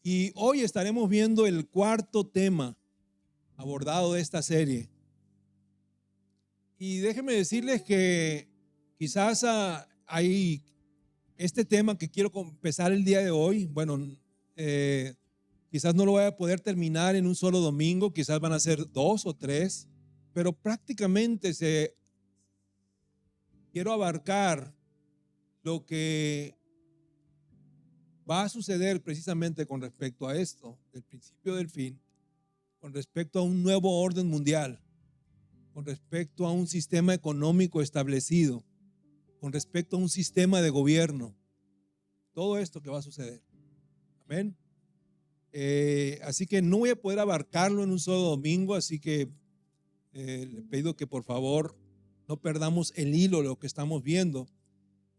Y hoy estaremos viendo el cuarto tema abordado de esta serie. Y déjenme decirles que quizás hay este tema que quiero empezar el día de hoy. Bueno, quizás no lo voy a poder terminar en un solo domingo, quizás van a ser 2 o 3, pero prácticamente quiero abarcar lo que va a suceder precisamente con respecto a esto, del principio del fin, con respecto a un nuevo orden mundial, con respecto a un sistema económico establecido, con respecto a un sistema de gobierno, todo esto que va a suceder. Amén. Así que no voy a poder abarcarlo en un solo domingo, así que le pido que por favor no perdamos el hilo de lo que estamos viendo.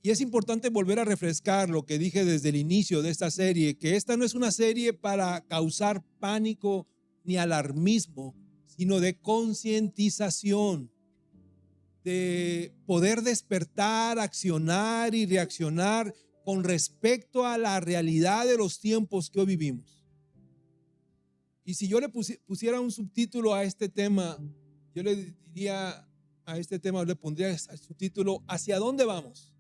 Y es importante volver a refrescar lo que dije desde el inicio de esta serie, que esta no es una serie para causar pánico ni alarmismo, sino de concientización, de poder despertar, accionar y reaccionar con respecto a la realidad de los tiempos que hoy vivimos. Y si yo le pusiera un subtítulo a este tema, yo le diría a este tema, le pondría el subtítulo: ¿hacia dónde vamos?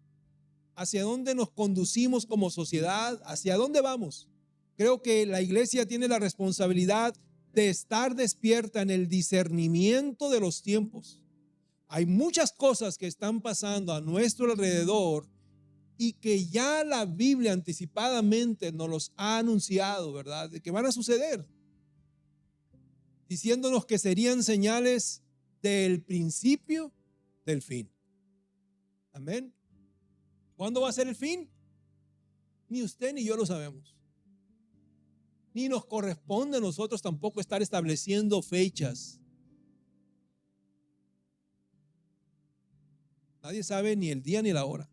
¿Hacia dónde nos conducimos como sociedad? ¿Hacia dónde vamos? Creo que la iglesia tiene la responsabilidad de estar despierta en el discernimiento de los tiempos. Hay muchas cosas que están pasando a nuestro alrededor y que ya la Biblia anticipadamente nos los ha anunciado, ¿verdad? De que van a suceder, diciéndonos que serían señales del principio del fin. Amén. ¿Cuándo va a ser el fin? Ni usted ni yo lo sabemos. Ni nos corresponde a nosotros tampoco estar estableciendo fechas. Nadie sabe ni el día ni la hora.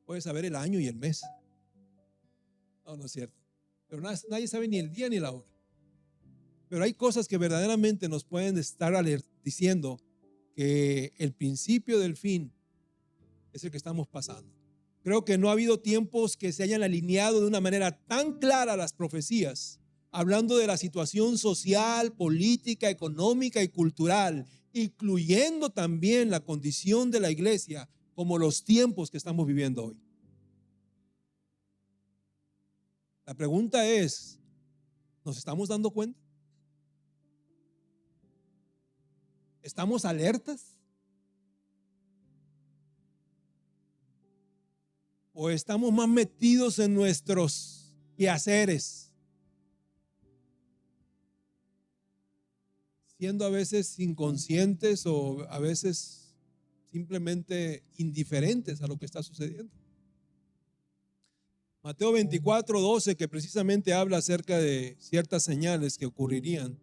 Puede saber el año y el mes. No, no es cierto. Pero nadie sabe ni el día ni la hora. Pero hay cosas que verdaderamente nos pueden estar diciendo que el principio del fin es el que estamos pasando. Creo que no ha habido tiempos que se hayan alineado de una manera tan clara a las profecías, hablando de la situación social, política, económica y cultural, incluyendo también la condición de la iglesia, como los tiempos que estamos viviendo hoy. La pregunta es, ¿nos estamos dando cuenta? ¿Estamos alertas? ¿O estamos más metidos en nuestros quehaceres, siendo a veces inconscientes o a veces simplemente indiferentes a lo que está sucediendo? Mateo 24:12, que precisamente habla acerca de ciertas señales que ocurrirían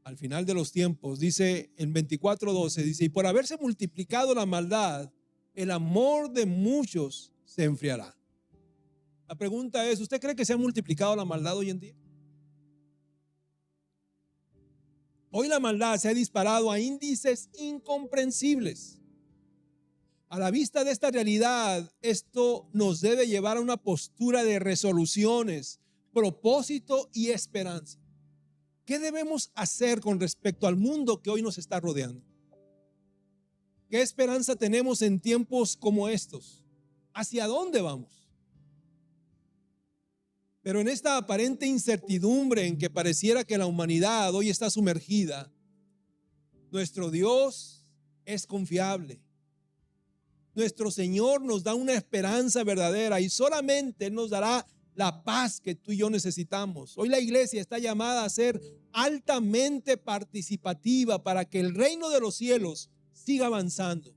al final de los tiempos, dice en 24:12, dice: y por haberse multiplicado la maldad, el amor de muchos se enfriará. La pregunta es, ¿usted cree que se ha multiplicado la maldad hoy en día? Hoy la maldad se ha disparado a índices incomprensibles. A la vista de esta realidad, esto nos debe llevar a una postura de resoluciones, propósito y esperanza. ¿Qué debemos hacer con respecto al mundo que hoy nos está rodeando? ¿Qué esperanza tenemos en tiempos como estos? ¿Hacia dónde vamos? Pero en esta aparente incertidumbre en que pareciera que la humanidad hoy está sumergida, nuestro Dios es confiable. Nuestro Señor nos da una esperanza verdadera y solamente Él nos dará la paz que tú y yo necesitamos. Hoy la iglesia está llamada a ser altamente participativa para que el reino de los cielos siga avanzando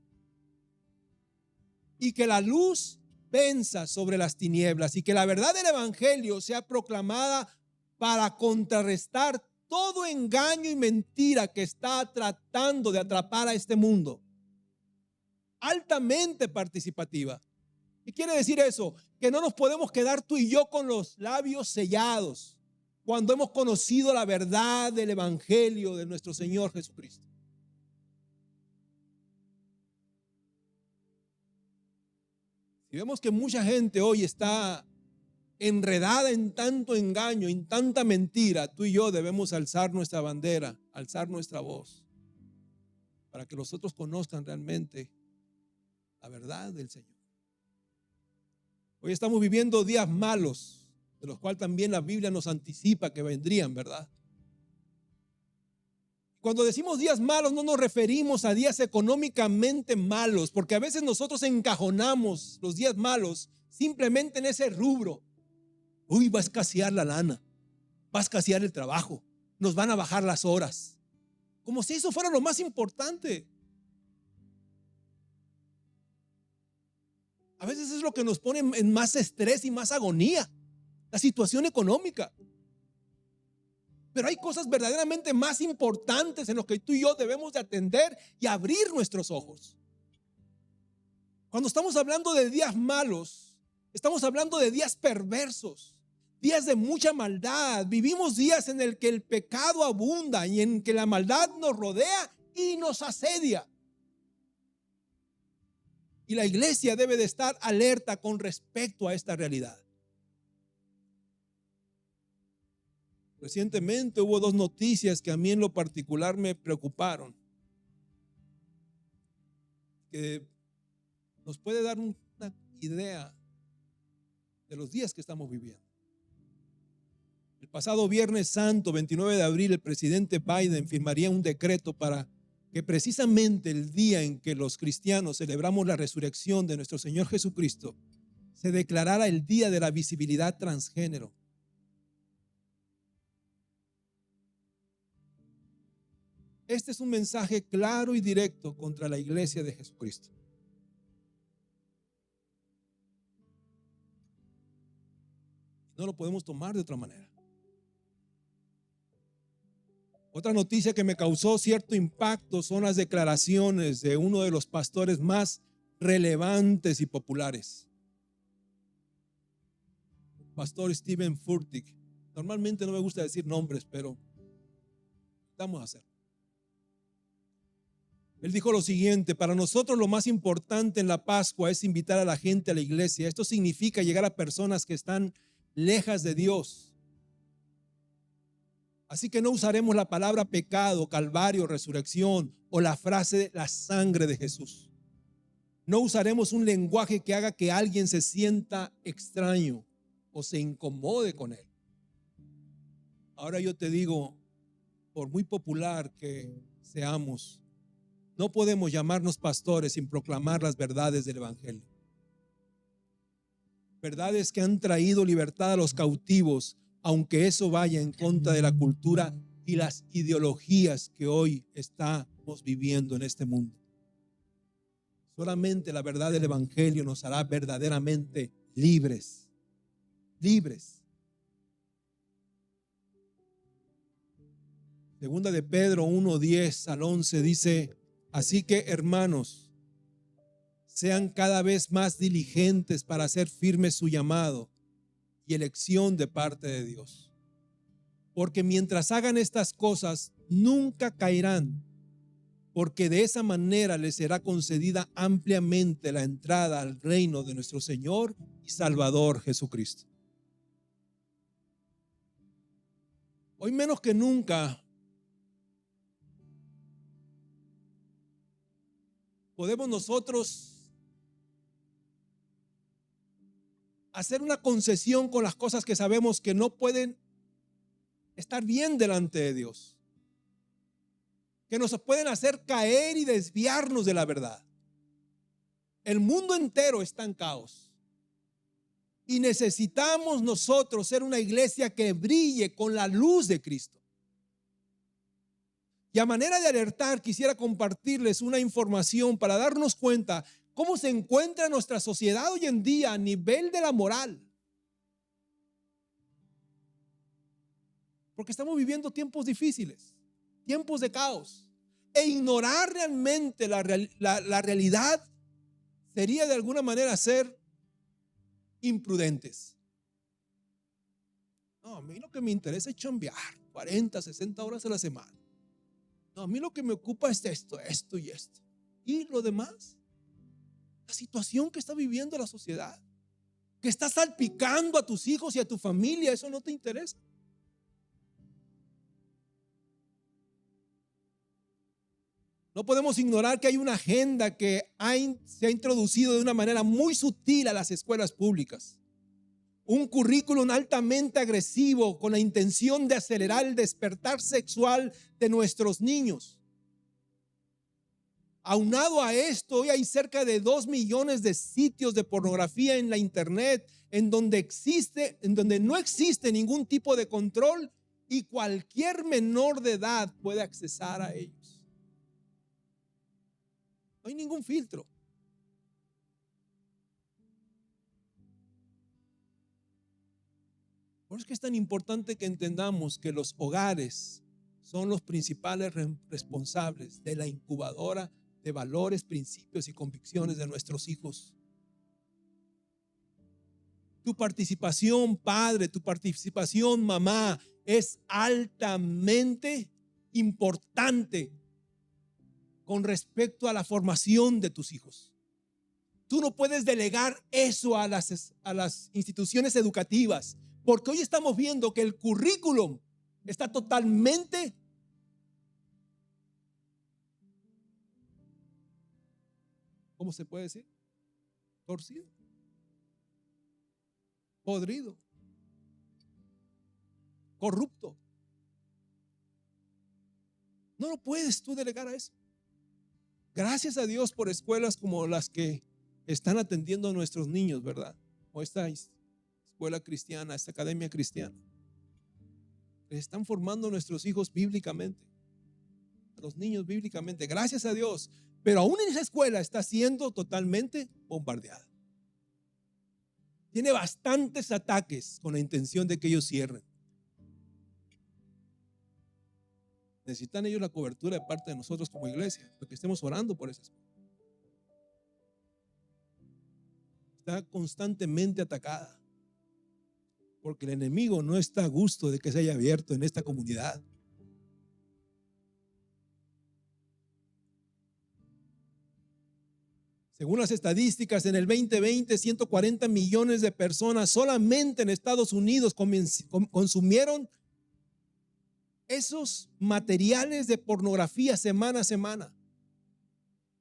y que la luz venza sobre las tinieblas y que la verdad del evangelio sea proclamada para contrarrestar todo engaño y mentira que está tratando de atrapar a este mundo. Altamente participativa. ¿Qué quiere decir eso? Que no nos podemos quedar tú y yo con los labios sellados cuando hemos conocido la verdad del evangelio de nuestro Señor Jesucristo. Si vemos que mucha gente hoy está enredada en tanto engaño, en tanta mentira, tú y yo debemos alzar nuestra bandera, alzar nuestra voz, para que los otros conozcan realmente la verdad del Señor. Hoy estamos viviendo días malos, de los cuales también la Biblia nos anticipa que vendrían, ¿verdad? Cuando decimos días malos no nos referimos a días económicamente malos, porque a veces nosotros encajonamos los días malos simplemente en ese rubro. Uy, va a escasear la lana, va a escasear el trabajo, nos van a bajar las horas. Como si eso fuera lo más importante. A veces es lo que nos pone en más estrés y más agonía, la situación económica. Pero hay cosas verdaderamente más importantes en las que tú y yo debemos de atender y abrir nuestros ojos. Cuando estamos hablando de días malos, estamos hablando de días perversos, días de mucha maldad. Vivimos días en el que el pecado abunda y en que la maldad nos rodea y nos asedia. Y la iglesia debe de estar alerta con respecto a esta realidad. Recientemente hubo dos noticias que a mí en lo particular me preocuparon, que nos puede dar una idea de los días que estamos viviendo. El pasado Viernes Santo, 29 de abril, el presidente Biden firmaría un decreto para que precisamente el día en que los cristianos celebramos la resurrección de nuestro Señor Jesucristo, se declarara el Día de la Visibilidad Transgénero. Este es un mensaje claro y directo contra la iglesia de Jesucristo. No lo podemos tomar de otra manera. Otra noticia que me causó cierto impacto son las declaraciones de uno de los pastores más relevantes y populares, Pastor Steven Furtick. Normalmente no me gusta decir nombres, pero vamos a hacerlo. Él dijo lo siguiente: para nosotros lo más importante en la Pascua es invitar a la gente a la iglesia. Esto significa llegar a personas que están lejas de Dios. Así que no usaremos la palabra pecado, calvario, resurrección o la frase la sangre de Jesús. No usaremos un lenguaje que haga que alguien se sienta extraño o se incomode con él. Ahora yo te digo, por muy popular que seamos, no podemos llamarnos pastores sin proclamar las verdades del Evangelio. Verdades que han traído libertad a los cautivos, aunque eso vaya en contra de la cultura y las ideologías que hoy estamos viviendo en este mundo. Solamente la verdad del Evangelio nos hará verdaderamente libres. Libres. Segunda de Pedro 1:10 al 11 dice: así que, hermanos, sean cada vez más diligentes para hacer firme su llamado y elección de parte de Dios. Porque mientras hagan estas cosas, nunca caerán, porque de esa manera les será concedida ampliamente la entrada al reino de nuestro Señor y Salvador Jesucristo. Hoy menos que nunca podemos nosotros hacer una concesión con las cosas que sabemos que no pueden estar bien delante de Dios, que nos pueden hacer caer y desviarnos de la verdad. El mundo entero está en caos y necesitamos nosotros ser una iglesia que brille con la luz de Cristo. Y a manera de alertar, quisiera compartirles una información para darnos cuenta cómo se encuentra nuestra sociedad hoy en día a nivel de la moral. Porque estamos viviendo tiempos difíciles, tiempos de caos. E ignorar realmente la realidad sería de alguna manera ser imprudentes. No, a mí lo que me interesa es chambear 40, 60 horas a la semana. No, a mí lo que me ocupa es esto y esto. ¿Y lo demás? la situación que está viviendo la sociedad, que está salpicando a tus hijos y a tu familia, eso no te interesa. No podemos ignorar que hay una agenda que se ha introducido de una manera muy sutil a las escuelas públicas. Un currículum altamente agresivo con la intención de acelerar el despertar sexual de nuestros niños. Aunado a esto, hoy hay cerca de 2 millones de sitios de pornografía en la internet en donde no existe ningún tipo de control y cualquier menor de edad puede accesar a ellos. No hay ningún filtro. Por eso es que es tan importante que entendamos que los hogares son los principales responsables de la incubadora de valores, principios y convicciones de nuestros hijos. Tu participación, padre, tu participación, mamá, es altamente importante con respecto a la formación de tus hijos. Tú no puedes delegar eso a las instituciones educativas, porque hoy estamos viendo que el currículum está totalmente ¿cómo se puede decir? Torcido, podrido, corrupto. No lo puedes tú delegar a eso. Gracias a Dios por escuelas como las que están atendiendo a nuestros niños, ¿verdad? O esta escuela cristiana, esta academia cristiana. Están formando a nuestros hijos bíblicamente, a los niños bíblicamente. Gracias a Dios. Pero aún en esa escuela está siendo totalmente bombardeada. Tiene bastantes ataques con la intención de que ellos cierren. Necesitan ellos la cobertura de parte de nosotros como iglesia, porque estemos orando por esa escuela. Está constantemente atacada, porque el enemigo no está a gusto de que se haya abierto en esta comunidad. Según las estadísticas, en el 2020, 140 millones de personas solamente en Estados Unidos consumieron esos materiales de pornografía semana a semana.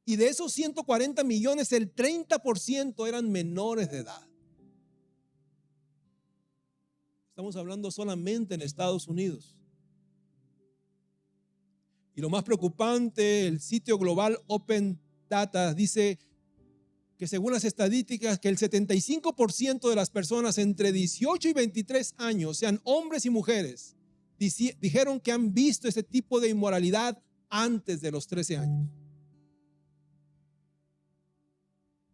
Y de esos 140 millones, el 30% eran menores de edad. Estamos hablando solamente en Estados Unidos. Y lo más preocupante, el sitio global Open Data dice que según las estadísticas, que el 75% de las personas entre 18 y 23 años, sean hombres y mujeres, dijeron que han visto ese tipo de inmoralidad antes de los 13 años.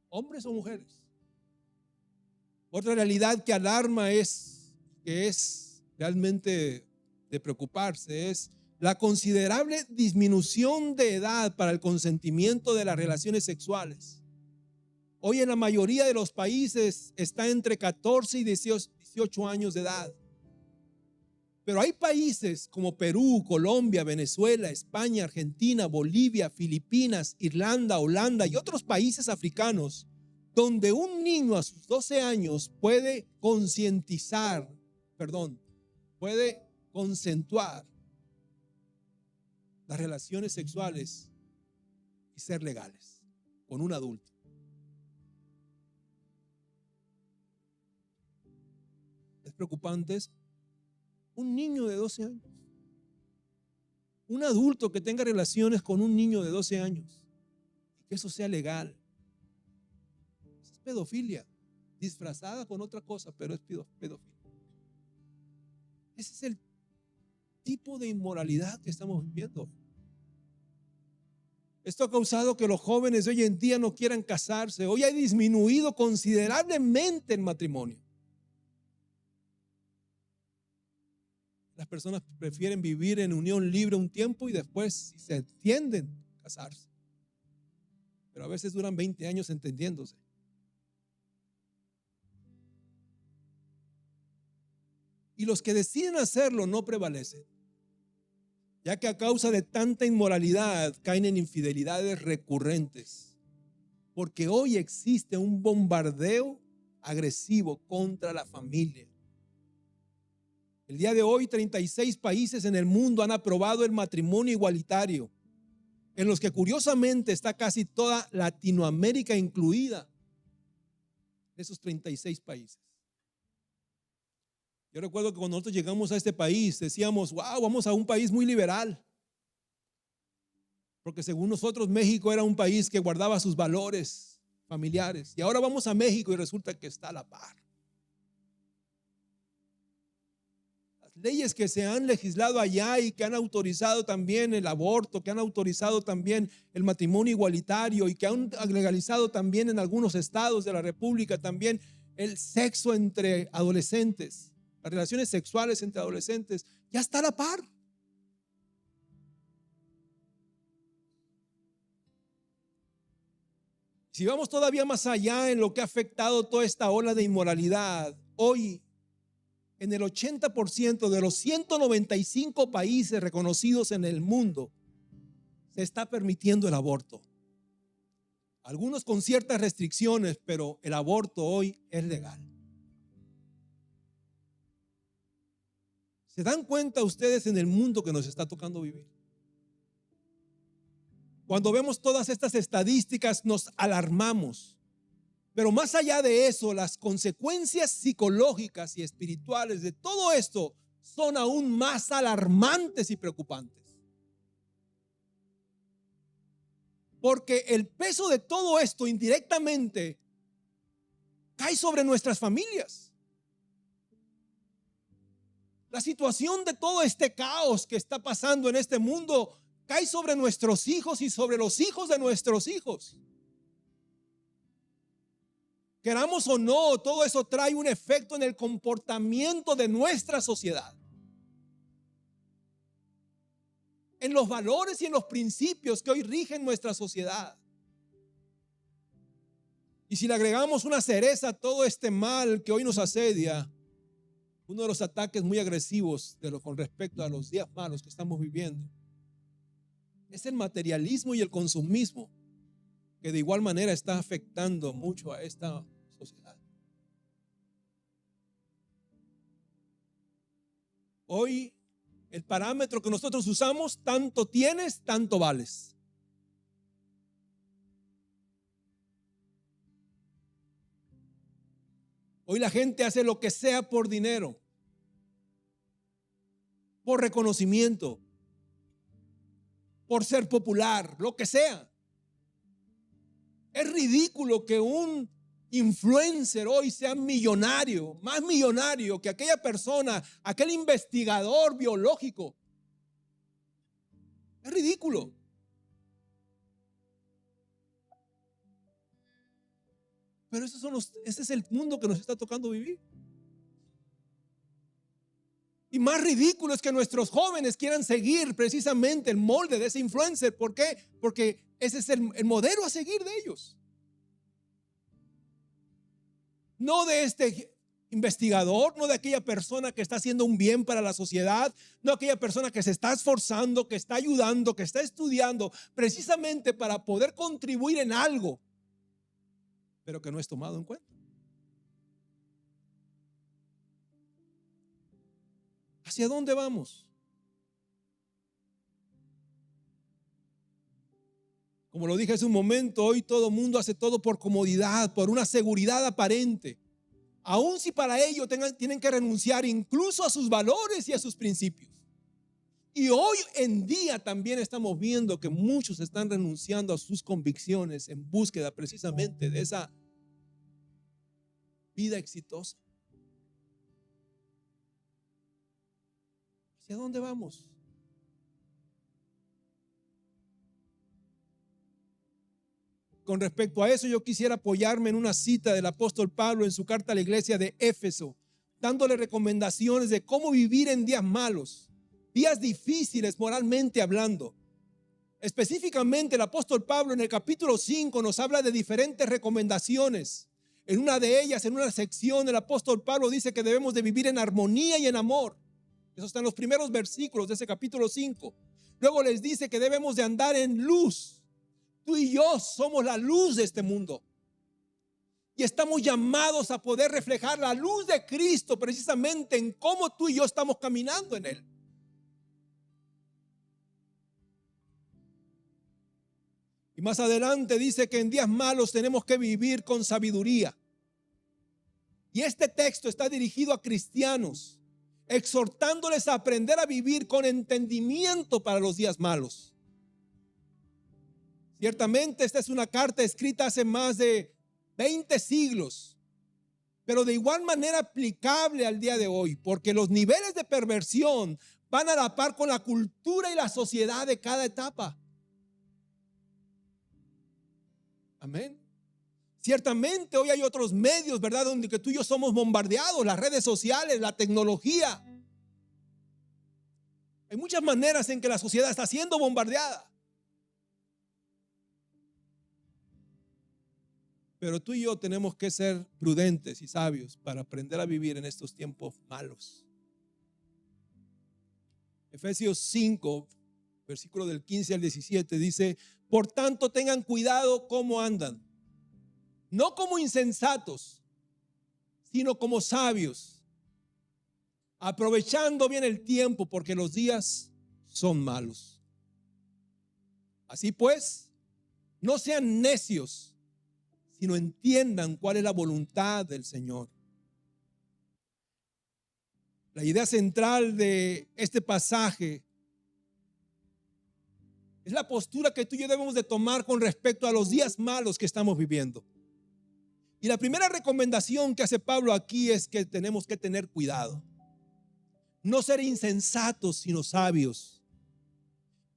Hombres o mujeres. Otra realidad que alarma que es realmente de preocuparse, es la considerable disminución de edad para el consentimiento de las relaciones sexuales. Hoy en la mayoría de los países está entre 14 y 18 años de edad. Pero hay países como Perú, Colombia, Venezuela, España, Argentina, Bolivia, Filipinas, Irlanda, Holanda y otros países africanos donde un niño a sus 12 años puede puede consensuar las relaciones sexuales y ser legales con un adulto. Es preocupante eso. Un niño de 12 años. Un adulto que tenga relaciones con un niño de 12 años. Y que eso sea legal. Eso es pedofilia. Disfrazada con otra cosa, pero es pedofilia. Ese es el tipo de inmoralidad que estamos viviendo. Esto ha causado que los jóvenes de hoy en día no quieran casarse. Hoy ha disminuido considerablemente el matrimonio. Las personas prefieren vivir en unión libre un tiempo y después, si se entienden, casarse. Pero a veces duran 20 años entendiéndose. Y los que deciden hacerlo no prevalecen, ya que a causa de tanta inmoralidad caen en infidelidades recurrentes. Porque hoy existe un bombardeo agresivo contra la familia. El día de hoy, 36 países en el mundo han aprobado el matrimonio igualitario, en los que curiosamente está casi toda Latinoamérica incluida, esos 36 países. Yo recuerdo que cuando nosotros llegamos a este país decíamos, wow, vamos a un país muy liberal, porque según nosotros México era un país que guardaba sus valores familiares, y ahora vamos a México y resulta que está a la par. Leyes que se han legislado allá y que han autorizado también el aborto, que han autorizado también el matrimonio igualitario y que han legalizado también en algunos estados de la República también el sexo entre adolescentes, las relaciones sexuales entre adolescentes, ya está a la par. Si vamos todavía más allá en lo que ha afectado toda esta ola de inmoralidad, hoy en el 80% de los 195 países reconocidos en el mundo se está permitiendo el aborto. Algunos con ciertas restricciones, pero el aborto hoy es legal. ¿Se dan cuenta ustedes en el mundo que nos está tocando vivir? Cuando vemos todas estas estadísticas nos alarmamos. Pero más allá de eso, las consecuencias psicológicas y espirituales de todo esto son aún más alarmantes y preocupantes. Porque el peso de todo esto indirectamente cae sobre nuestras familias. La situación de todo este caos que está pasando en este mundo cae sobre nuestros hijos y sobre los hijos de nuestros hijos. Queramos o no, todo eso trae un efecto en el comportamiento de nuestra sociedad, en los valores y en los principios que hoy rigen nuestra sociedad. Y si le agregamos una cereza a todo este mal que hoy nos asedia, uno de los ataques muy agresivos con respecto a los días malos que estamos viviendo es el materialismo y el consumismo, que de igual manera está afectando mucho a esta sociedad. Hoy el parámetro que nosotros usamos, tanto tienes, tanto vales. Hoy la gente hace lo que sea por dinero, por reconocimiento, por ser popular, lo que sea. Es ridículo que un influencer hoy sea millonario, más millonario que aquella persona, aquel investigador biológico. Es ridículo. Pero ese es el mundo que nos está tocando vivir. Y más ridículo es que nuestros jóvenes quieran seguir precisamente el molde de ese influencer. ¿Por qué? Porque ese es el modelo a seguir de ellos. No de este investigador, no de aquella persona que está haciendo un bien para la sociedad, no aquella persona que se está esforzando, que está ayudando, que está estudiando precisamente para poder contribuir en algo, pero que no es tomado en cuenta. ¿Hacia dónde vamos? Como lo dije hace un momento, hoy todo el mundo hace todo por comodidad, por una seguridad aparente, aun si para ello tienen que renunciar incluso a sus valores y a sus principios. Y hoy en día también estamos viendo que muchos están renunciando a sus convicciones en búsqueda precisamente de esa vida exitosa. ¿Hacia dónde vamos? Con respecto a eso, yo quisiera apoyarme en una cita del apóstol Pablo en su carta a la iglesia de Éfeso, dándole recomendaciones de cómo vivir en días malos, días difíciles moralmente hablando. Específicamente el apóstol Pablo en el capítulo 5 nos habla de diferentes recomendaciones. En una de ellas, en una sección, el apóstol Pablo dice que debemos de vivir en armonía y en amor. Eso está en los primeros versículos de ese capítulo 5. Luego les dice que debemos de andar en luz, Tú y yo somos la luz de este mundo. Y estamos llamados a poder reflejar la luz de Cristo precisamente en cómo tú y yo estamos caminando en Él. Y más adelante dice que en días malos tenemos que vivir con sabiduría. Y este texto está dirigido a cristianos, exhortándoles a aprender a vivir con entendimiento para los días malos. Ciertamente esta es una carta escrita hace más de 20 siglos, pero de igual manera aplicable al día de hoy, porque los niveles de perversión van a la par con la cultura y la sociedad de cada etapa. Amén. Ciertamente hoy hay otros medios, ¿verdad?, donde que tú y yo somos bombardeados, las redes sociales, la tecnología. Hay muchas maneras en que la sociedad está siendo bombardeada. Pero tú y yo tenemos que ser prudentes y sabios para aprender a vivir en estos tiempos malos. Efesios 5, versículo del 15 al 17 dice: por tanto tengan cuidado cómo andan, no como insensatos, sino como sabios, aprovechando bien el tiempo, porque los días son malos. Así pues, no sean necios, sino entiendan cuál es la voluntad del Señor. La idea central de este pasaje es la postura que tú y yo debemos de tomar con respecto a los días malos que estamos viviendo. Y la primera recomendación que hace Pablo aquí es que tenemos que tener cuidado. No ser insensatos, sino sabios.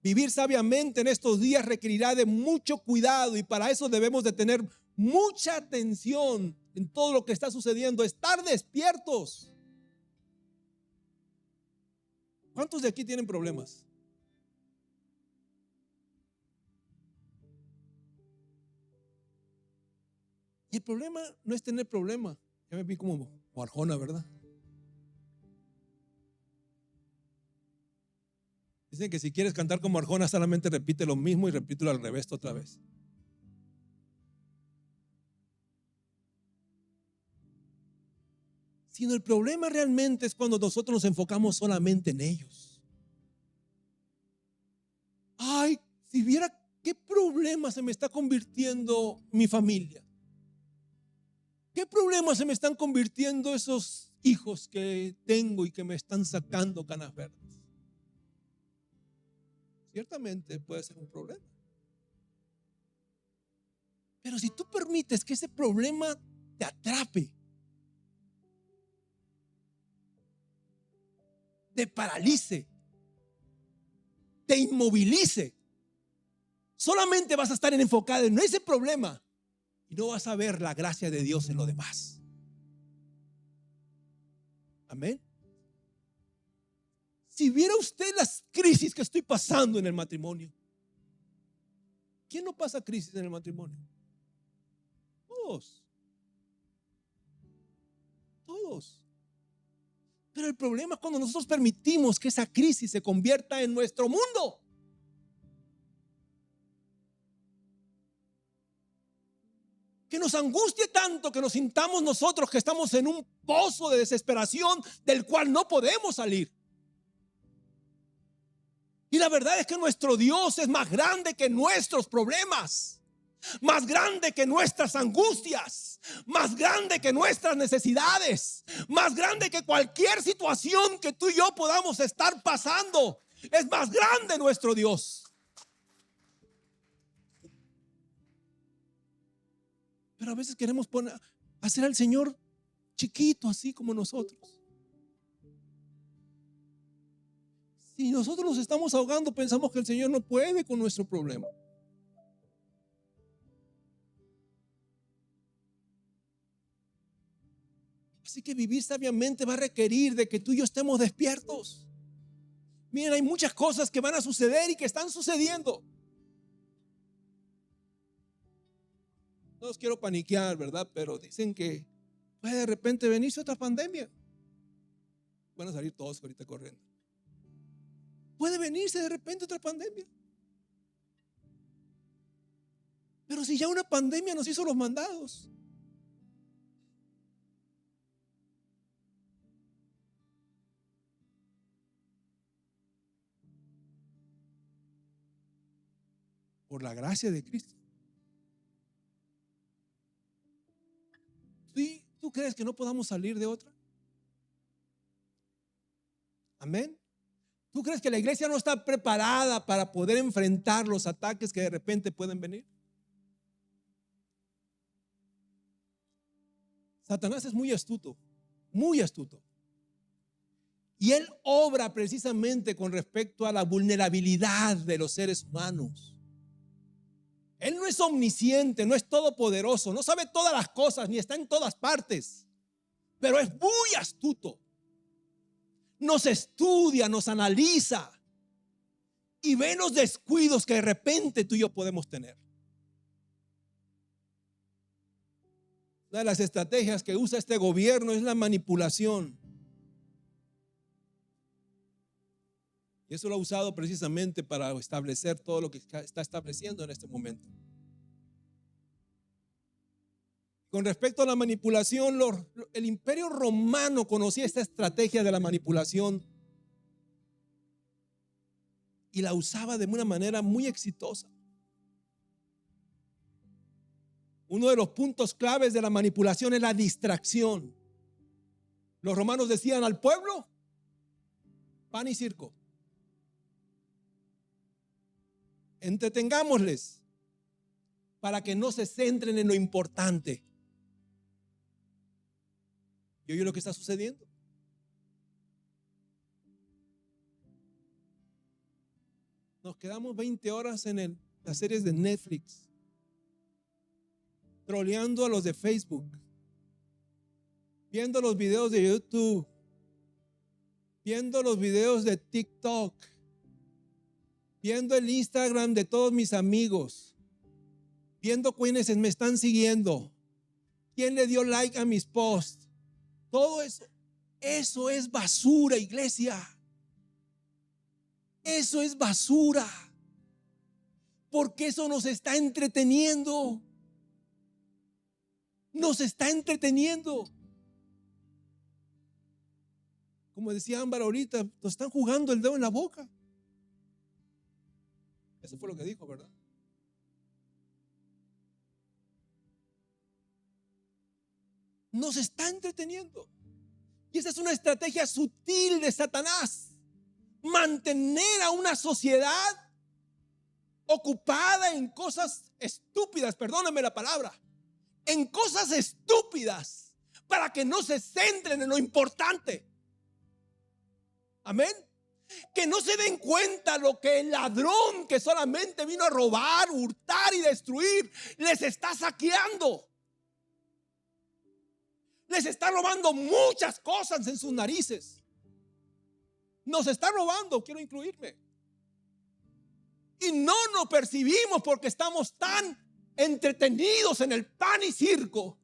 Vivir sabiamente en estos días requerirá de mucho cuidado, y para eso debemos de tener mucha atención en todo lo que está sucediendo, estar despiertos. ¿Cuántos de aquí tienen problemas? Y el problema no es tener problema. Ya me vi como Arjona, ¿verdad? Dicen que si quieres cantar como Arjona, solamente repite lo mismo y repítelo al revés otra vez. Sino el problema realmente es cuando nosotros nos enfocamos solamente en ellos. Ay, si viera qué problema se me está convirtiendo mi familia. ¿Qué problemas se me están convirtiendo esos hijos que tengo y que me están sacando canas verdes? Ciertamente puede ser un problema. Pero si tú permites que ese problema te atrape, te paralice, te inmovilice, solamente vas a estar enfocado en ese problema y no vas a ver la gracia de Dios en lo demás. Amén. Si viera usted las crisis que estoy pasando en el matrimonio. ¿Quién no pasa crisis en el matrimonio? Todos. Todos. Pero el problema es cuando nosotros permitimos que esa crisis se convierta en nuestro mundo. Que nos angustie tanto que nos sintamos nosotros que estamos en un pozo de desesperación del cual no podemos salir. Y la verdad es que nuestro Dios es más grande que nuestros problemas, más grande que nuestras angustias, más grande que nuestras necesidades, más grande que cualquier situación que tú y yo podamos estar pasando. Es más grande nuestro Dios. Pero a veces queremos hacer al Señor chiquito, así como nosotros. Si nosotros nos estamos ahogando, pensamos que el Señor no puede con nuestro problema. Así que vivir sabiamente va a requerir de que tú y yo estemos despiertos. Miren, hay muchas cosas que van a suceder y que están sucediendo. No los quiero paniquear, ¿verdad? Pero dicen que puede de repente venirse otra pandemia. Van a salir todos ahorita corriendo. Puede venirse de repente otra pandemia. Pero si ya una pandemia nos hizo los mandados. Por la gracia de Cristo. ¿Sí? ¿Tú crees que no podamos salir de otra? Amén. ¿Tú crees que la iglesia no está preparada para poder enfrentar los ataques que de repente pueden venir? Satanás es muy astuto, muy astuto. Y él obra precisamente con respecto a la vulnerabilidad de los seres humanos. Él no es omnisciente, no es todopoderoso, no sabe todas las cosas, ni está en todas partes, pero es muy astuto. Nos estudia, nos analiza y ve los descuidos que de repente tú y yo podemos tener. Una de las estrategias que usa este gobierno es la manipulación. Y eso lo ha usado precisamente para establecer todo lo que está estableciendo en este momento. Con respecto a la manipulación, el Imperio Romano conocía esta estrategia de la manipulación y la usaba de una manera muy exitosa. Uno de los puntos claves de la manipulación es la distracción. Los romanos decían al pueblo: pan y circo. Entretengámosles para que no se centren en lo importante. Y oye lo que está sucediendo. Nos quedamos 20 horas en las series de Netflix, troleando a los de Facebook, viendo los videos de YouTube, viendo los videos de TikTok, viendo el Instagram de todos mis amigos, viendo quiénes me están siguiendo, quién le dio like a mis posts. Todo eso es basura, iglesia. Eso es basura, porque eso nos está entreteniendo. Nos está entreteniendo. Como decía Ámbar ahorita, nos están jugando el dedo en la boca. Eso fue lo que dijo, ¿verdad? Nos está entreteniendo. Y esa es una estrategia sutil de Satanás. Mantener a una sociedad ocupada en cosas estúpidas, perdóname la palabra, en cosas estúpidas, para que no se centren en lo importante. Amén. Que no se den cuenta lo que el ladrón que solamente vino a robar, hurtar y destruir les está saqueando. Les está robando muchas cosas en sus narices. Nos está robando, quiero incluirme. Y no nos percibimos porque estamos tan entretenidos en el pan y circo.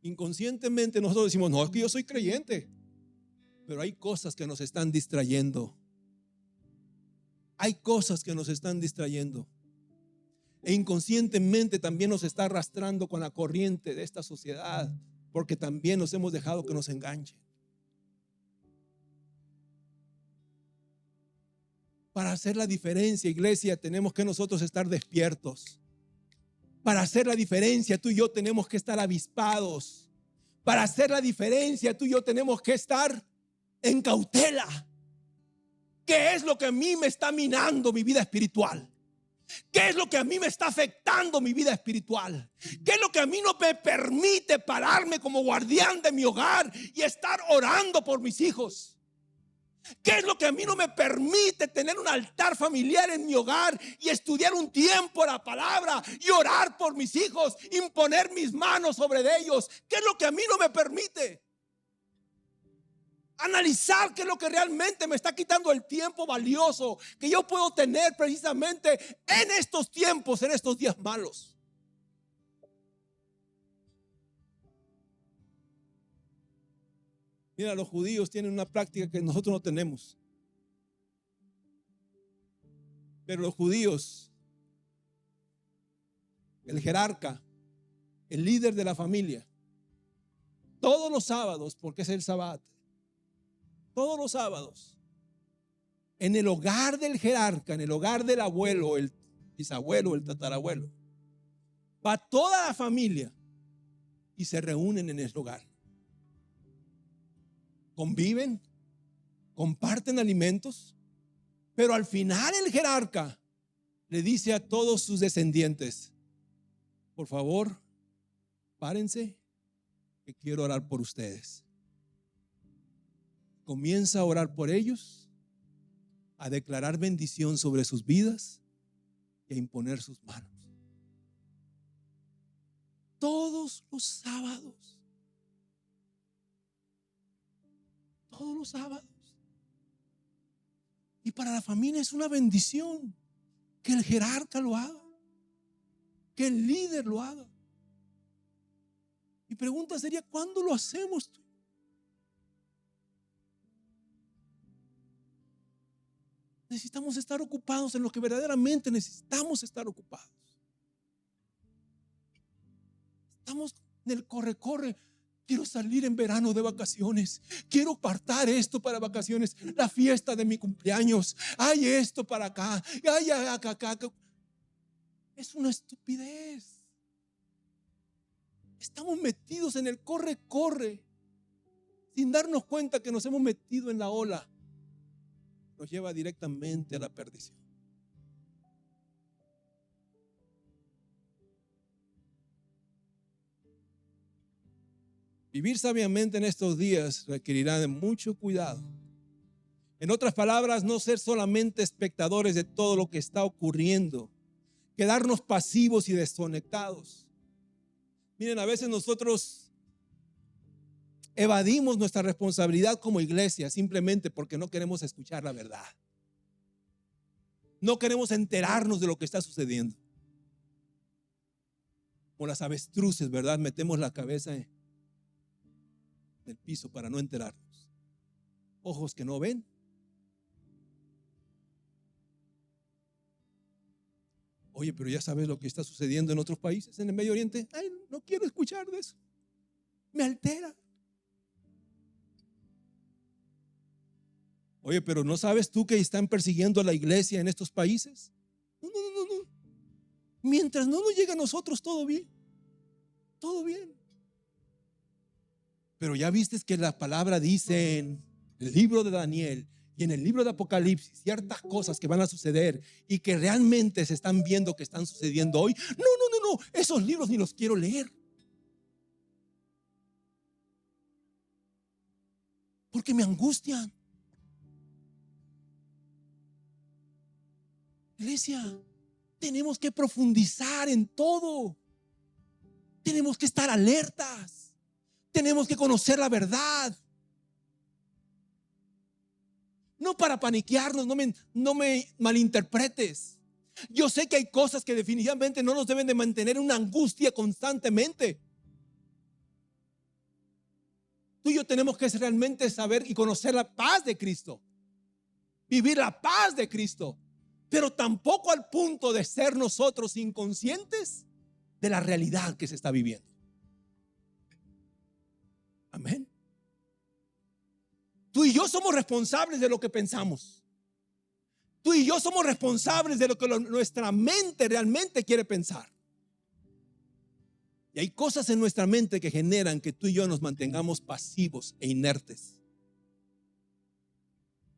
Inconscientemente nosotros decimos: no, es que yo soy creyente. Pero hay cosas que nos están distrayendo. Hay cosas que nos están distrayendo. E inconscientemente también nos está arrastrando con la corriente de esta sociedad, porque también nos hemos dejado que nos enganchen. Para hacer la diferencia, iglesia, tenemos que nosotros estar despiertos. Para hacer la diferencia, tú y yo tenemos que estar avispados. Para hacer la diferencia, tú y yo tenemos que estar en cautela. ¿Qué es lo que a mí me está minando mi vida espiritual? ¿Qué es lo que a mí me está afectando mi vida espiritual? ¿Qué es lo que a mí no me permite pararme como guardián de mi hogar y estar orando por mis hijos? ¿Qué es lo que a mí no me permite tener un altar familiar en mi hogar y estudiar un tiempo la palabra y orar por mis hijos, imponer mis manos sobre ellos? ¿Qué es lo que a mí no me permite? Analizar qué es lo que realmente me está quitando el tiempo valioso que yo puedo tener precisamente en estos tiempos, en estos días malos. Mira, los judíos tienen una práctica que nosotros no tenemos. Pero los judíos el jerarca, el líder de la familia, todos los sábados, porque es el sabbat, todos los sábados, en el hogar del jerarca, en el hogar del abuelo, el bisabuelo, el tatarabuelo, va toda la familia y se reúnen en el hogar. Conviven, comparten alimentos, pero al final el jerarca le dice a todos sus descendientes: por favor, párense, que quiero orar por ustedes. Comienza a orar por ellos, a declarar bendición sobre sus vidas y a imponer sus manos. Todos los sábados. Todos los sábados. Y para la familia es una bendición que el jerarca lo haga, que el líder lo haga. Mi pregunta sería: ¿cuándo lo hacemos tú? Necesitamos estar ocupados en lo que verdaderamente necesitamos estar ocupados. Estamos en el corre-corre. Quiero salir en verano de vacaciones. Quiero apartar esto para vacaciones. La fiesta de mi cumpleaños. Hay esto para acá. Hay acá. Es una estupidez. Estamos metidos en el corre-corre sin darnos cuenta que nos hemos metido en la ola. Nos lleva directamente a la perdición. Vivir sabiamente en estos días requerirá de mucho cuidado. En otras palabras, no ser solamente espectadores de todo lo que está ocurriendo, quedarnos pasivos y desconectados. Miren, a veces nosotros evadimos nuestra responsabilidad como iglesia simplemente porque no queremos escuchar la verdad. No queremos enterarnos de lo que está sucediendo. Como las avestruces, ¿verdad? Metemos la cabeza en el piso para no enterarnos. Ojos que no ven. Oye, pero ya sabes lo que está sucediendo en otros países, en el Medio Oriente. Ay, no quiero escuchar de eso. Me altera. Oye, pero ¿no sabes tú que están persiguiendo a la iglesia en estos países? No. Mientras no nos llegue a nosotros, todo bien. Todo bien. Pero ya viste que la palabra dice en el libro de Daniel y en el libro de Apocalipsis ciertas cosas que van a suceder y que realmente se están viendo que están sucediendo hoy. No. Esos libros ni los quiero leer. Porque me angustian. Iglesia, tenemos que profundizar en todo. Tenemos que estar alertas. Tenemos que conocer la verdad. No para paniquearnos, no me malinterpretes. Yo sé que hay cosas que definitivamente no nos deben de mantener en una angustia constantemente. Tú y yo tenemos que realmente saber y conocer la paz de Cristo. Vivir la paz de Cristo. Pero tampoco al punto de ser nosotros inconscientes de la realidad que se está viviendo. Amén. Tú y yo somos responsables de lo que pensamos. Tú y yo somos responsables de lo que nuestra mente realmente quiere pensar. Y hay cosas en nuestra mente que generan que tú y yo nos mantengamos pasivos e inertes.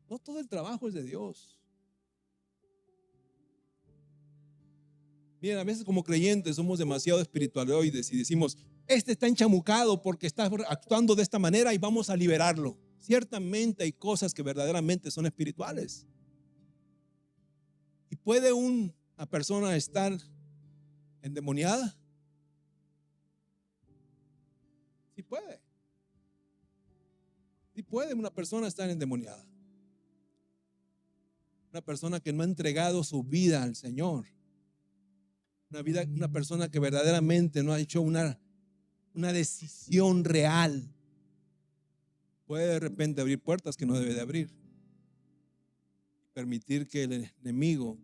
No todo el trabajo es de Dios. Miren, a veces como creyentes somos demasiado espiritualoides y decimos: este está enchamucado porque está actuando de esta manera y vamos a liberarlo. Ciertamente hay cosas que verdaderamente son espirituales. ¿Y puede una persona estar endemoniada? Sí puede. Sí puede una persona estar endemoniada. Una persona que no ha entregado su vida al Señor. Una persona que verdaderamente no ha hecho una decisión real. Puede de repente abrir puertas que no debe de abrir. Permitir que el enemigo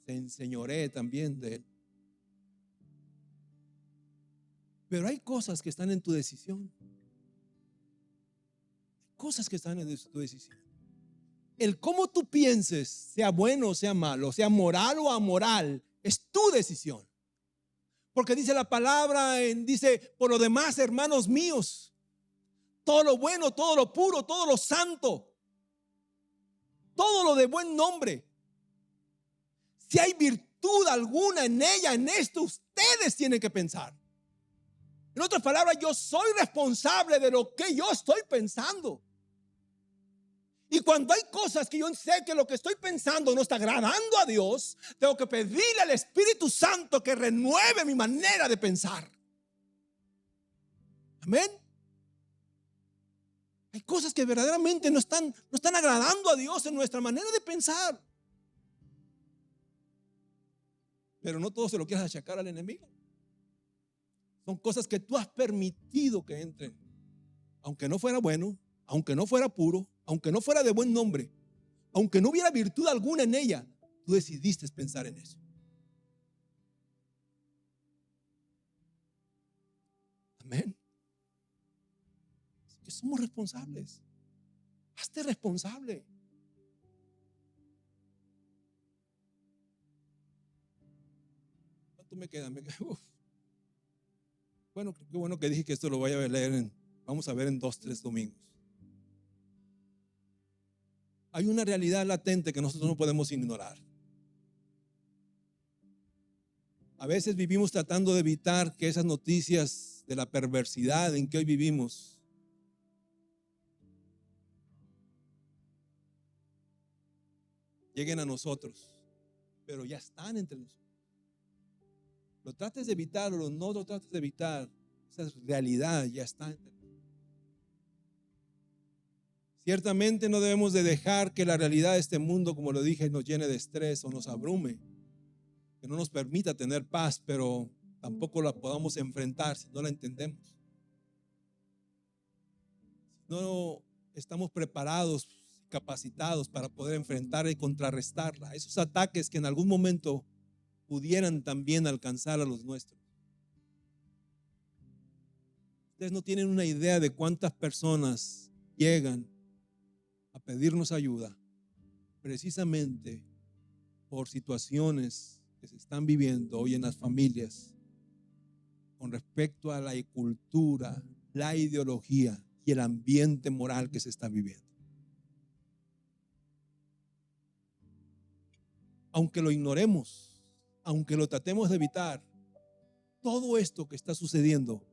se enseñoree también de él. Pero hay cosas que están en tu decisión. Cosas que están en tu decisión. El cómo tú pienses, sea bueno o sea malo, sea moral o amoral, es tu decisión. Porque dice la palabra, dice, por lo demás, hermanos míos, todo lo bueno, todo lo puro, todo lo santo, todo lo de buen nombre, si hay virtud alguna en ella, en esto, ustedes tienen que pensar. En otras palabras, yo soy responsable de lo que yo estoy pensando. Y cuando hay cosas que yo sé que lo que estoy pensando no está agradando a Dios, tengo que pedirle al Espíritu Santo que renueve mi manera de pensar. Amén. Hay cosas que verdaderamente no están agradando a Dios en nuestra manera de pensar. Pero no todo se lo quieras achacar al enemigo. Son cosas que tú has permitido que entren. Aunque no fuera bueno, aunque no fuera puro, aunque no fuera de buen nombre, aunque no hubiera virtud alguna en ella, tú decidiste pensar en eso. Amén. Así que somos responsables. Hazte responsable. ¿Cuánto me queda? Bueno, qué bueno que dije que esto lo voy a leer vamos a ver en 2, 3 domingos. Hay una realidad latente que nosotros no podemos ignorar. A veces vivimos tratando de evitar que esas noticias de la perversidad en que hoy vivimos lleguen a nosotros, pero ya están entre nosotros. Lo trates de evitar o no lo trates de evitar, esa realidad ya está entre nosotros. Ciertamente no debemos de dejar que la realidad de este mundo, como lo dije, nos llene de estrés o nos abrume, que no nos permita tener paz, pero tampoco la podamos enfrentar si no la entendemos. Si no estamos preparados, capacitados para poder enfrentar y contrarrestarla, esos ataques que en algún momento pudieran también alcanzar a los nuestros. Ustedes no tienen una idea de cuántas personas llegan a pedirnos ayuda precisamente por situaciones que se están viviendo hoy en las familias con respecto a la cultura, la ideología y el ambiente moral que se está viviendo. Aunque lo ignoremos, aunque lo tratemos de evitar, todo esto que está sucediendo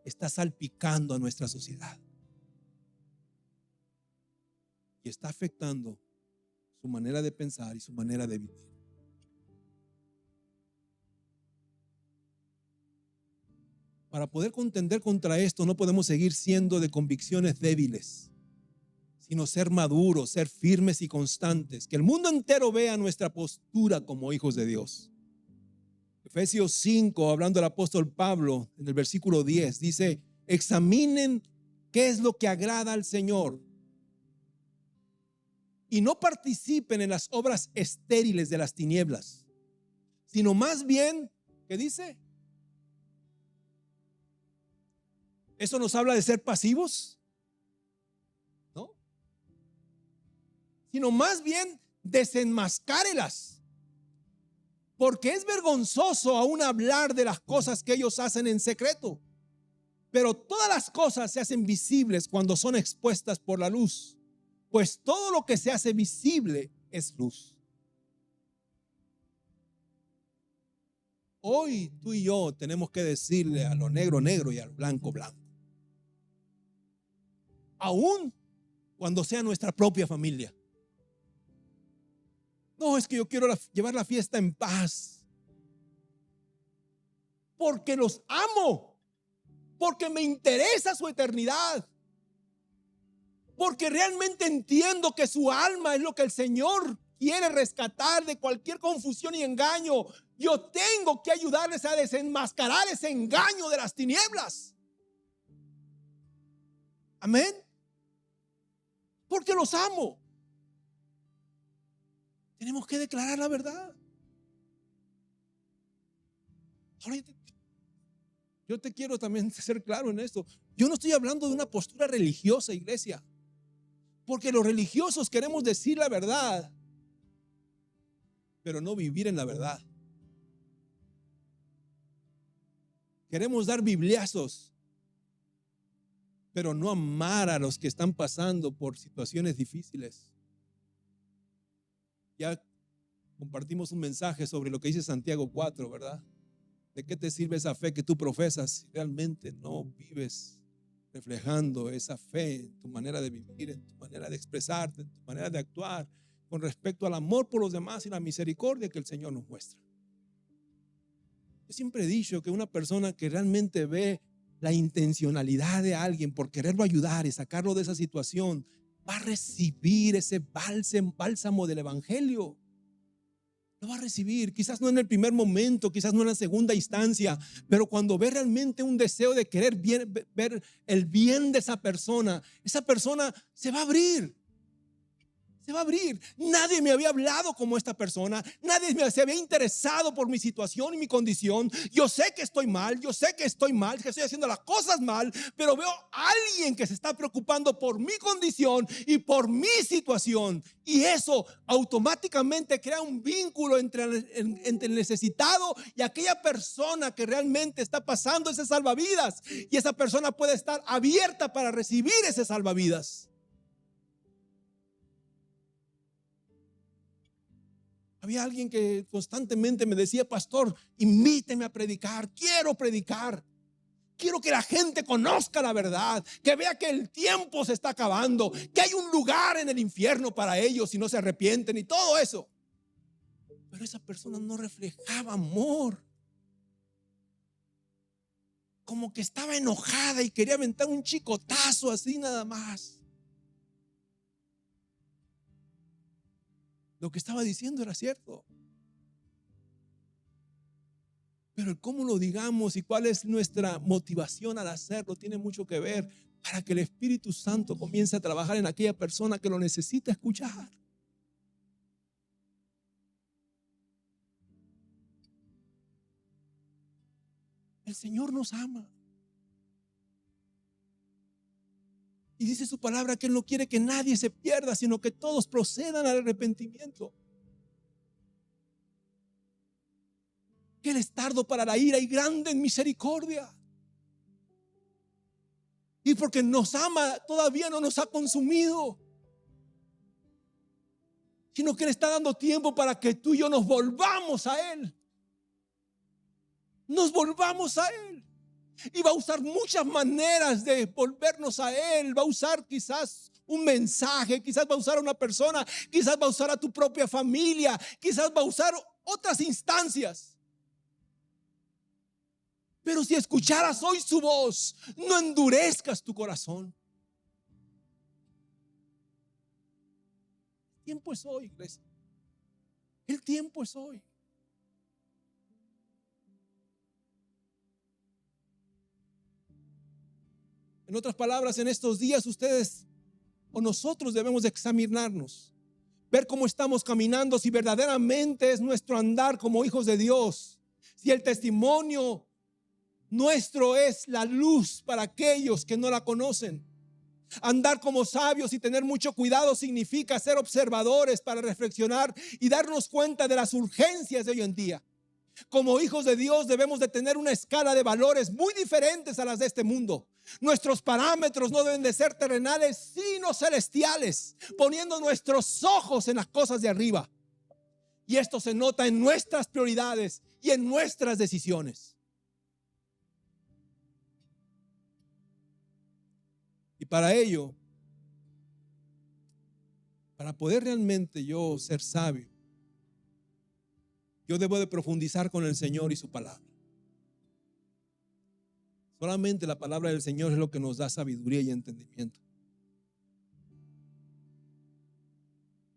está salpicando a nuestra sociedad y está afectando su manera de pensar y su manera de vivir. Para poder contender contra esto, no podemos seguir siendo de convicciones débiles, sino ser maduros, ser firmes y constantes. Que el mundo entero vea nuestra postura como hijos de Dios. Efesios 5, hablando del apóstol Pablo, en el versículo 10, dice: examinen qué es lo que agrada al Señor y no participen en las obras estériles de las tinieblas, sino más bien, ¿qué dice? ¿Eso nos habla de ser pasivos? ¿No? Sino más bien desenmascárelas, porque es vergonzoso aún hablar de las cosas que ellos hacen en secreto. Pero todas las cosas se hacen visibles cuando son expuestas por la luz, pues todo lo que se hace visible es luz. Hoy tú y yo tenemos que decirle a lo negro negro y a lo blanco blanco, aún cuando sea nuestra propia familia. No, es que yo quiero llevar la fiesta en paz, porque los amo, porque me interesa su eternidad, porque realmente entiendo que su alma es lo que el Señor quiere rescatar de cualquier confusión y engaño. Yo tengo que ayudarles a desenmascarar ese engaño de las tinieblas. Amén. Porque los amo. Tenemos que declarar la verdad. Ahora, Yo te quiero también ser claro en esto. Yo no estoy hablando de una postura religiosa, iglesia, porque los religiosos queremos decir la verdad, pero no vivir en la verdad. Queremos dar bibliazos, pero no amar a los que están pasando por situaciones difíciles. Ya compartimos un mensaje sobre lo que dice Santiago 4, ¿verdad? ¿De qué te sirve esa fe que tú profesas si realmente no vives reflejando esa fe en tu manera de vivir, en tu manera de expresarte, en tu manera de actuar con respecto al amor por los demás y la misericordia que el Señor nos muestra? Yo siempre he dicho que una persona que realmente ve la intencionalidad de alguien por quererlo ayudar y sacarlo de esa situación, va a recibir ese bálsamo del evangelio. Lo va a recibir, quizás no en el primer momento, quizás no en la segunda instancia, pero cuando ve realmente un deseo de querer ver el bien de esa persona se va a abrir. Se va a abrir. Nadie me había hablado como esta persona. Nadie se había interesado por mi situación y mi condición. Yo sé que estoy mal. Yo sé que estoy mal, que estoy haciendo las cosas mal. Pero veo a alguien que se está preocupando por mi condición y por mi situación. Y eso automáticamente crea un vínculo entre el necesitado y aquella persona que realmente está pasando ese salvavidas. Y esa persona puede estar abierta para recibir ese salvavidas. Había alguien que constantemente me decía: pastor, invíteme a predicar, quiero predicar. Quiero que la gente conozca la verdad, que vea que el tiempo se está acabando, que hay un lugar en el infierno para ellos si no se arrepienten y todo eso. Pero esa persona no reflejaba amor. Como que estaba enojada y quería aventar un chicotazo así nada más. Lo que estaba diciendo era cierto. Pero el cómo lo digamos y cuál es nuestra motivación al hacerlo tiene mucho que ver para que el Espíritu Santo comience a trabajar en aquella persona que lo necesita escuchar. El Señor nos ama. Y dice su palabra que Él no quiere que nadie se pierda, sino que todos procedan al arrepentimiento. Que Él es tardo para la ira y grande en misericordia. Y porque nos ama, todavía no nos ha consumido, sino que Él está dando tiempo para que tú y yo nos volvamos a Él. Nos volvamos a Él. Y va a usar muchas maneras de volvernos a Él. Va a usar quizás un mensaje, quizás va a usar a una persona, quizás va a usar a tu propia familia, quizás va a usar otras instancias. Pero si escucharas hoy su voz, no endurezcas tu corazón. El tiempo es hoy, iglesia. El tiempo es hoy. En otras palabras, en estos días ustedes o nosotros debemos examinarnos, ver cómo estamos caminando, si verdaderamente es nuestro andar como hijos de Dios, si el testimonio nuestro es la luz para aquellos que no la conocen. Andar como sabios y tener mucho cuidado significa ser observadores para reflexionar y darnos cuenta de las urgencias de hoy en día. Como hijos de Dios debemos de tener una escala de valores muy diferentes a las de este mundo. Nuestros parámetros no deben de ser terrenales, sino celestiales, poniendo nuestros ojos en las cosas de arriba. Y esto se nota en nuestras prioridades y en nuestras decisiones. Y para ello, para poder realmente yo ser sabio, yo debo de profundizar con el Señor y su palabra. Solamente la palabra del Señor es lo que nos da sabiduría y entendimiento.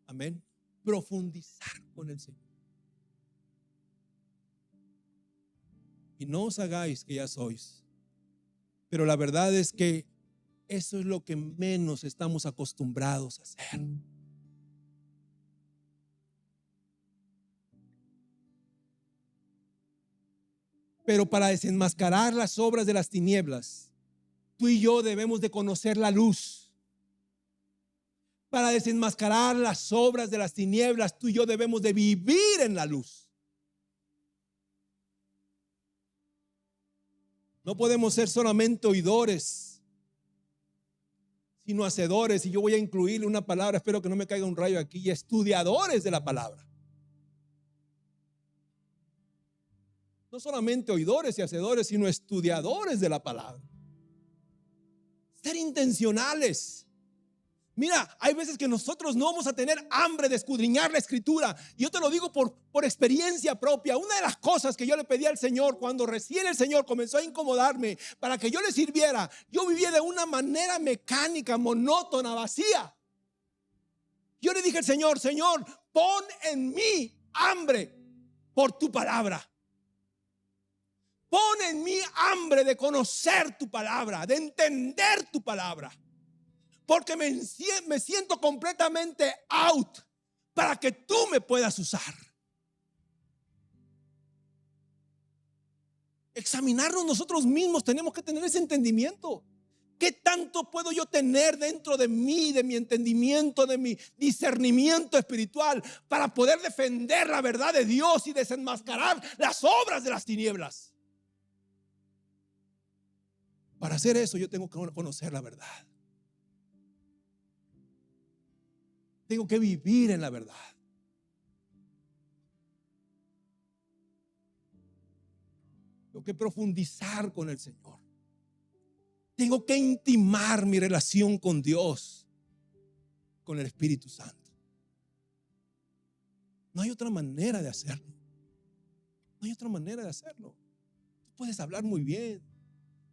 Amén. Profundizar con el Señor. Y no os hagáis que ya sois. Pero la verdad es que eso es lo que menos estamos acostumbrados a hacer. Pero para desenmascarar las obras de las tinieblas, tú y yo debemos de conocer la luz. Para desenmascarar las obras de las tinieblas, tú y yo debemos de vivir en la luz. No podemos ser solamente oidores, sino hacedores. Y yo voy a incluirle una palabra, espero que no me caiga un rayo aquí, y estudiadores de la palabra. No solamente oidores y hacedores, sino estudiadores de la palabra. Ser intencionales. Mira, hay veces que nosotros no vamos a tener hambre de escudriñar la escritura. Y yo te lo digo por experiencia propia. Una de las cosas que yo le pedí al Señor cuando recién el Señor comenzó a incomodarme para que yo le sirviera, yo vivía de una manera mecánica, monótona, vacía. Yo le dije al Señor: Señor, pon en mí hambre por tu palabra. Pon en mí hambre de conocer tu palabra, de entender tu palabra. Porque me siento completamente out para que tú me puedas usar. Examinarnos nosotros mismos, tenemos que tener ese entendimiento. ¿Qué tanto puedo yo tener dentro de mí, de mi entendimiento, de mi discernimiento espiritual, para poder defender la verdad de Dios y desenmascarar las obras de las tinieblas? Para hacer eso yo tengo que conocer la verdad. Tengo que vivir en la verdad. Tengo que profundizar con el Señor. Tengo que intimar mi relación con Dios, con el Espíritu Santo. No hay otra manera de hacerlo. No hay otra manera de hacerlo. Tú puedes hablar muy bien.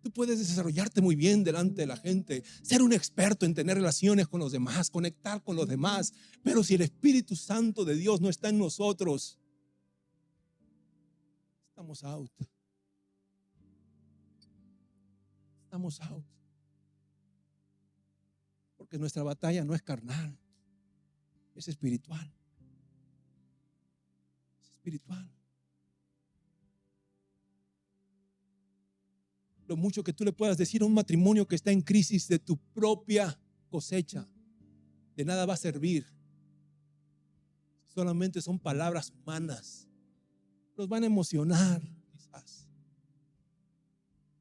Tú puedes desarrollarte muy bien delante de la gente, ser un experto en tener relaciones con los demás, conectar con los demás. Pero si el Espíritu Santo de Dios no está en nosotros, estamos out. Estamos out. Porque nuestra batalla no es carnal, es espiritual. Es espiritual. Lo mucho que tú le puedas decir a un matrimonio que está en crisis de tu propia cosecha, de nada va a servir. Solamente son palabras humanas. Los van a emocionar quizás.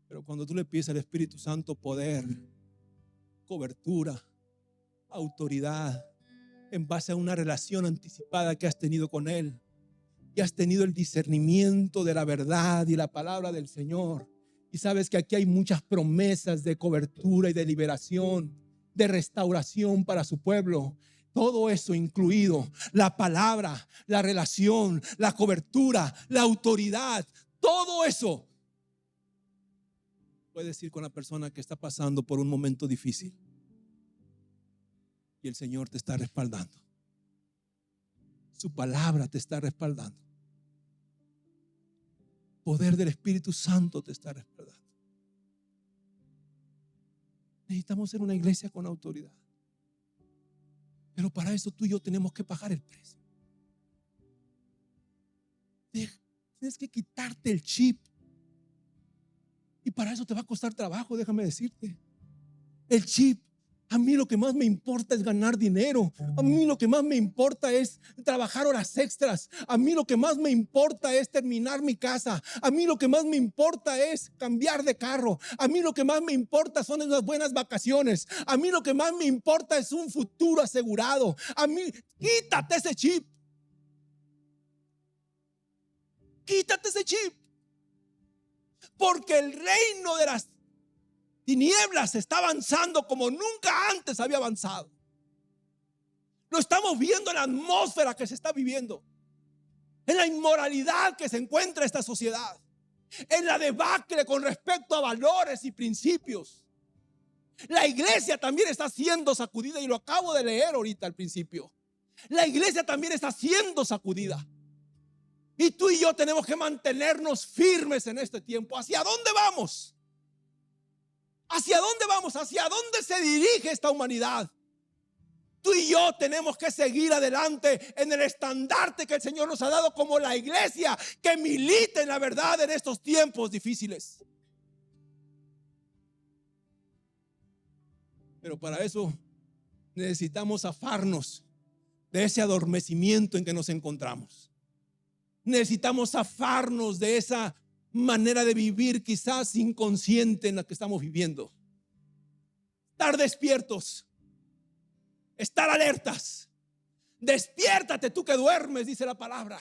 Pero cuando tú le pides al Espíritu Santo poder, cobertura, autoridad, en base a una relación anticipada que has tenido con Él, y has tenido el discernimiento de la verdad y la palabra del Señor, y sabes que aquí hay muchas promesas de cobertura y de liberación, de restauración para su pueblo. Todo eso incluido, la palabra, la relación, la cobertura, la autoridad, todo eso puedes ir con la persona que está pasando por un momento difícil y el Señor te está respaldando. Su palabra te está respaldando. Poder del Espíritu Santo te está respaldando. Necesitamos ser una iglesia con autoridad. Pero para eso tú y yo tenemos que pagar el precio. Tienes que quitarte el chip. Y para eso te va a costar trabajo, déjame decirte. El chip. A mí lo que más me importa es ganar dinero. A mí lo que más me importa es trabajar horas extras. A mí lo que más me importa es terminar mi casa. A mí lo que más me importa es cambiar de carro. A mí lo que más me importa son unas buenas vacaciones. A mí lo que más me importa es un futuro asegurado. A mí, quítate ese chip. Quítate ese chip. Porque el reino de las tinieblas está avanzando como nunca antes había avanzado. Lo estamos viendo en la atmósfera que se está viviendo, en la inmoralidad que se encuentra esta sociedad, en la debacle con respecto a valores y principios. La iglesia también está siendo sacudida, y lo acabo de leer ahorita al principio. La iglesia también está siendo sacudida. Y tú y yo tenemos que mantenernos firmes en este tiempo. ¿Hacia dónde vamos? ¿Hacia dónde vamos? ¿Hacia dónde se dirige esta humanidad? Tú y yo tenemos que seguir adelante en el estandarte que el Señor nos ha dado como la iglesia que milita en la verdad en estos tiempos difíciles. Pero para eso necesitamos zafarnos de ese adormecimiento en que nos encontramos. Necesitamos zafarnos de esa manera de vivir quizás inconsciente en la que estamos viviendo. Estar despiertos, estar alertas. Despiértate tú que duermes, dice la palabra.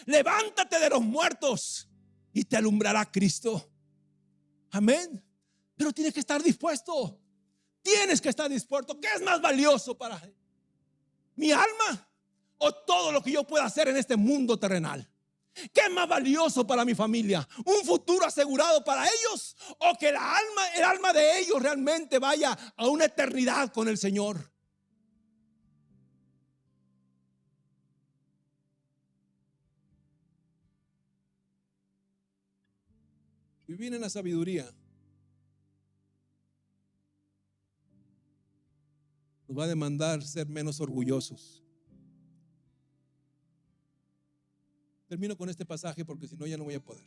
Levántate de los muertos y te alumbrará Cristo. Amén. Pero tienes que estar dispuesto. Tienes que estar dispuesto. ¿Qué es más valioso para él? ¿Mi alma o todo lo que yo pueda hacer en este mundo terrenal? ¿Qué es más valioso para mi familia? ¿Un futuro asegurado para ellos? ¿O que el alma de ellos realmente vaya a una eternidad con el Señor? Vivir en la sabiduría nos va a demandar ser menos orgullosos. Termino con este pasaje porque si no ya no voy a poder.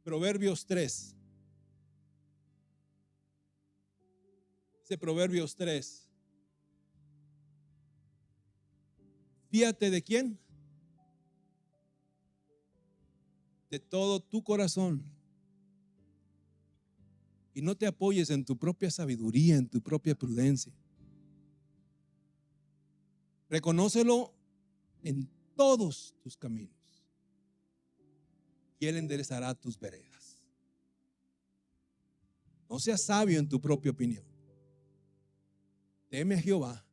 Proverbios 3. Dice Proverbios 3. Fíate de quién. De todo tu corazón. Y no te apoyes en tu propia sabiduría, en tu propia prudencia. Reconócelo en todos tus caminos y Él enderezará tus veredas. No seas sabio en tu propia opinión. Teme a Jehová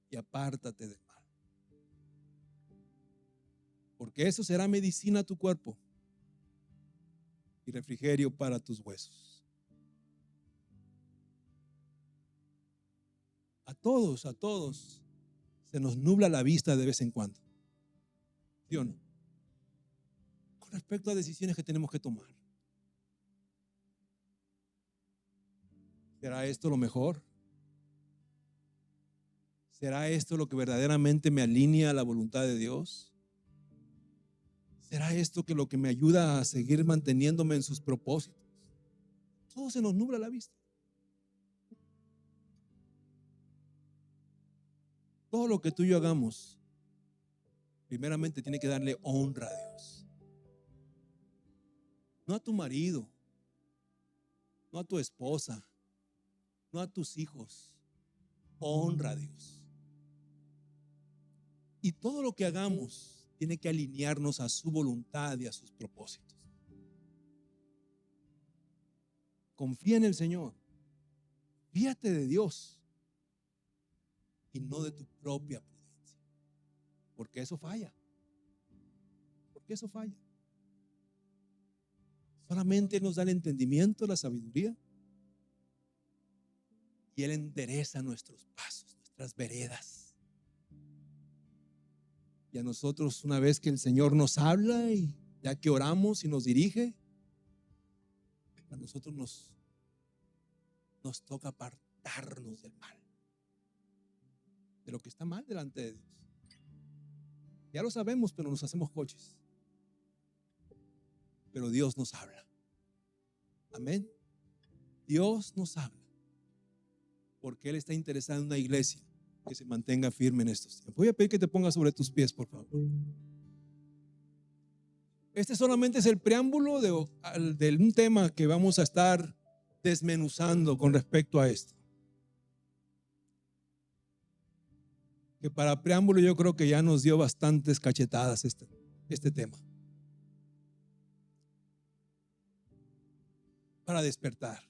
y apártate del mal, porque eso será medicina a tu cuerpo y refrigerio para tus huesos. A todos se nos nubla la vista de vez en cuando, ¿sí o no? Con respecto a decisiones que tenemos que tomar. ¿Será esto lo mejor? ¿Será esto lo que verdaderamente me alinea a la voluntad de Dios? ¿Será esto que lo que me ayuda a seguir manteniéndome en sus propósitos? Todo se nos nubla la vista. Todo lo que tú y yo hagamos, primeramente tiene que darle honra a Dios. No a tu marido, no a tu esposa, no a tus hijos. Honra a Dios. Y todo lo que hagamos tiene que alinearnos a su voluntad y a sus propósitos. Confía en el Señor. Fíate de Dios y no de tu propia prudencia, porque eso falla. Porque eso falla. Solamente nos da el entendimiento, la sabiduría, y Él endereza nuestros pasos, nuestras veredas. Y a nosotros, una vez que el Señor nos habla y ya que oramos y nos dirige, a nosotros nos toca apartarnos del mal, de lo que está mal delante de Dios. Ya lo sabemos, pero nos hacemos coches. Pero Dios nos habla. Amén. Dios nos habla porque Él está interesado en una iglesia que se mantenga firme en estos tiempos. Voy a pedir que te pongas sobre tus pies, por favor. Este solamente es el preámbulo de un tema que vamos a estar desmenuzando con respecto a esto. Que para preámbulo yo creo que ya nos dio bastantes cachetadas este tema. Para despertar,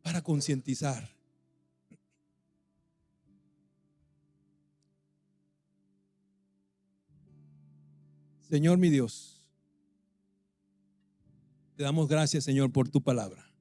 para concientizar. Señor mi Dios, te damos gracias, Señor, por tu palabra.